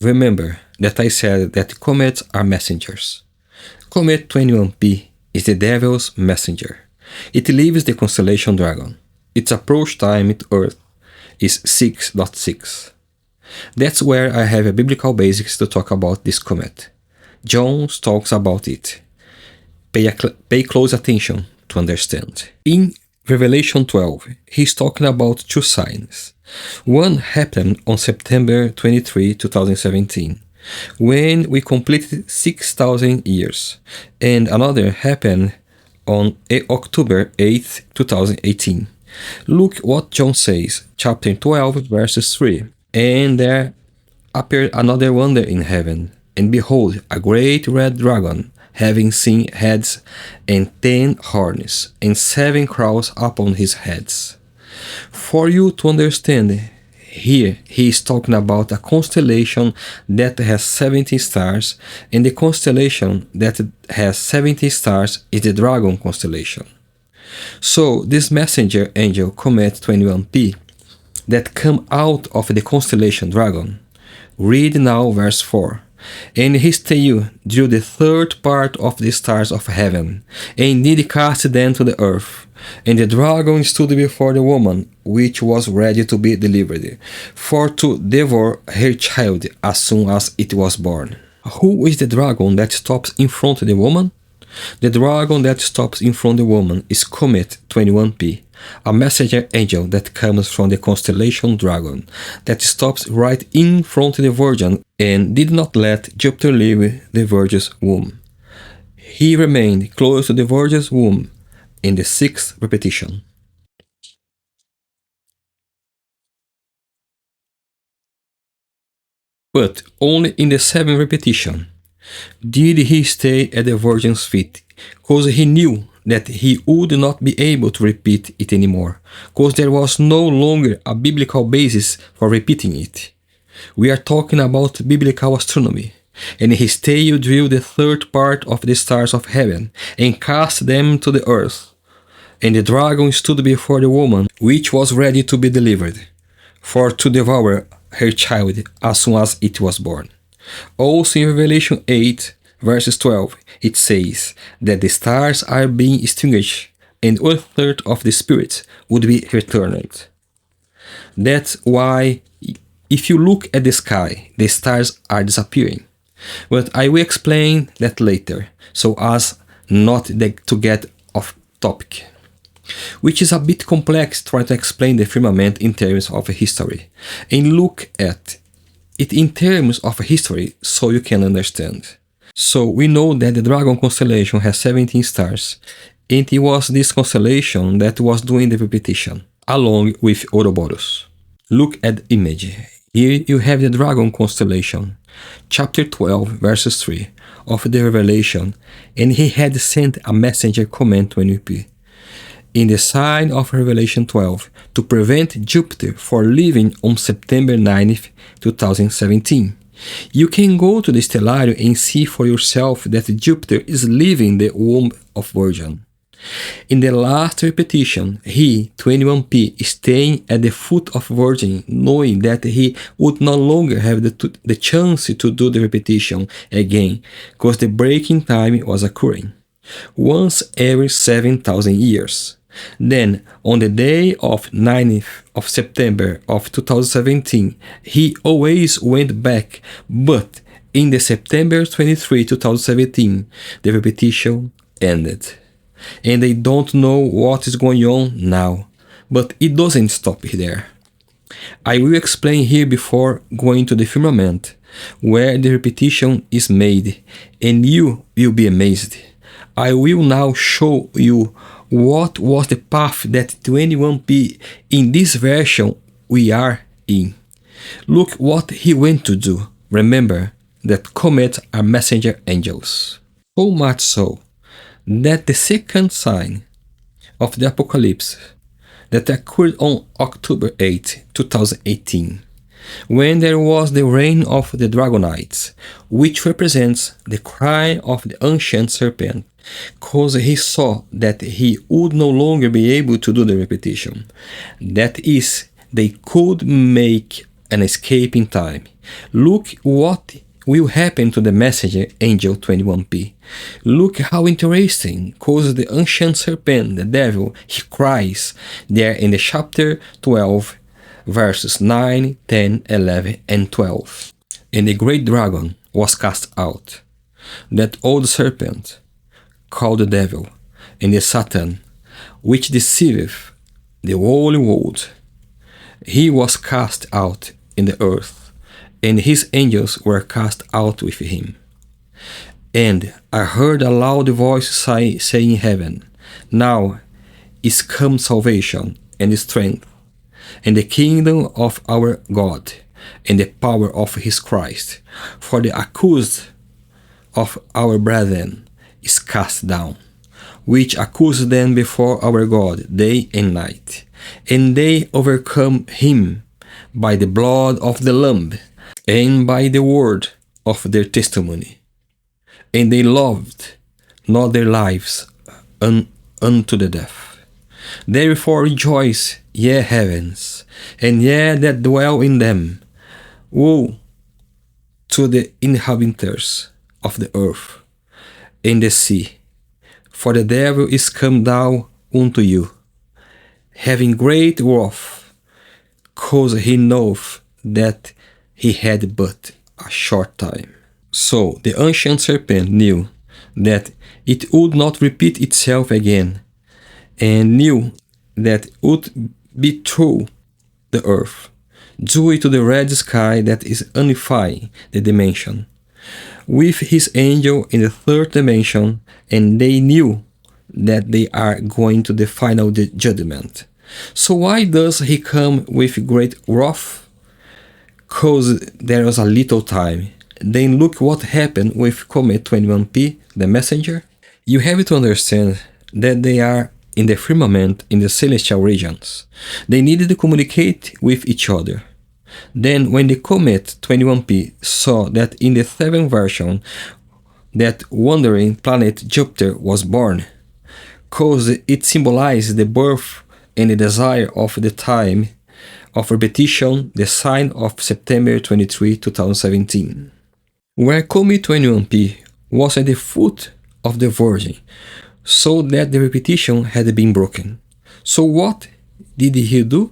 Remember that I said that comets are messengers. Comet 21P is the devil's messenger. It leaves the constellation Dragon. Its approach time to Earth is 6.6. That's where I have a biblical basics to talk about this comet. John talks about it. Pay close attention to understand. In Revelation 12, he's talking about two signs. One happened on September 23, 2017, when we completed 6,000 years, and another happened on October 8, 2018. Look what John says, chapter 12, verses 3. And there appeared another wonder in heaven, and behold, a great red dragon, having 10 heads and 10 horns, and 7 crowns upon his heads. For you to understand, here he is talking about a constellation that has 70 stars, and the constellation that has 70 stars is the Dragon constellation. So this messenger angel, Comet 21P, that come out of the constellation Dragon, read now verse 4. And his tail drew the third part of the stars of heaven, and did cast them to the earth. And the dragon stood before the woman, which was ready to be delivered, for to devour her child as soon as it was born. Who is the dragon that stops in front of the woman? The dragon that stops in front of the woman is Comet 21P, a messenger angel that comes from the constellation Dragon, that stops right in front of the Virgin and did not let Jupiter leave the Virgin's womb. He remained close to the Virgin's womb in the 6th repetition. But only in the 7th repetition did he stay at the Virgin's feet, because he knew that he would not be able to repeat it anymore, because there was no longer a biblical basis for repeating it. We are talking about biblical astronomy, and his tail drew the third part of the stars of heaven, and cast them to the earth. And the dragon stood before the woman, which was ready to be delivered, for to devour her child as soon as it was born. Also in Revelation 8, verses 12, it says that the stars are being extinguished, and 1/3 of the spirits would be returned. That's why, if you look at the sky, the stars are disappearing. But I will explain that later, so as not to get off topic. Which is a bit complex to try to explain the firmament in terms of history, and look at it in terms of history so you can understand. So we know that the Dragon constellation has 17 stars, and it was this constellation that was doing the repetition, along with Ouroboros. Look at the image. Here you have the Dragon constellation, chapter 12, verses 3 of the Revelation, and he had sent a messenger Comet 20P in the sign of Revelation 12 to prevent Jupiter from leaving on September 9th, 2017. You can go to the stellarium and see for yourself that Jupiter is leaving the womb of Virgin. In the last repetition, he, 21P, is staying at the foot of Virgin, knowing that he would no longer have the chance to do the repetition again, because the breaking time was occurring once every 7,000 years. Then, on the day of 9th of September of 2017, he always went back, but in the September 23, 2017, the repetition ended. And they don't know what is going on now, but it doesn't stop there. I will explain here before going to the firmament, where the repetition is made, and you will be amazed. I will now show you what was the path that 21P in this version we are in. Look what he went to do. Remember that comets are messenger angels. So much so that the second sign of the apocalypse that occurred on October 8, 2018, when there was the reign of the Dragonites, which represents the cry of the ancient serpent, because he saw that he would no longer be able to do the repetition. That is, they could make an escape in time. Look what will happen to the messenger angel 21p. Look how interesting, cause the ancient serpent, the devil, he cries there in the chapter 12, verses 9, 10, 11, and 12. And the great dragon was cast out, that old serpent, called the devil, and the Satan, which deceiveth the whole world. He was cast out in the earth, and his angels were cast out with him. And I heard a loud voice say in heaven, Now is come salvation and strength, and the kingdom of our God, and the power of his Christ. For the accused of our brethren is cast down, which accuse them before our God day and night. And they overcome him by the blood of the Lamb, and by the word of their testimony. And they loved not their lives unto the death. Therefore rejoice, ye heavens, and ye that dwell in them. Woe to the inhabitants of the earth and the sea, for the devil is come down unto you, having great wrath, cause he knoweth that he had but a short time. So the ancient serpent knew that it would not repeat itself again, and knew that it would be through the earth, due to the red sky that is unifying the dimension, with his angel in the third dimension, and they knew that they are going to the final judgment. So why does he come with great wrath? Cause there was a little time. Then look what happened with Comet 21p, the messenger. You have to understand that they are in the firmament in the celestial regions. They needed to communicate with each other. Then when the Comet 21p saw that in the 7th version that wandering planet Jupiter was born, cause it symbolized the birth and the desire of the time of repetition, the sign of September 23, 2017. Where Comet 21p was at the foot of the Virgin, so that the repetition had been broken. So what did he do?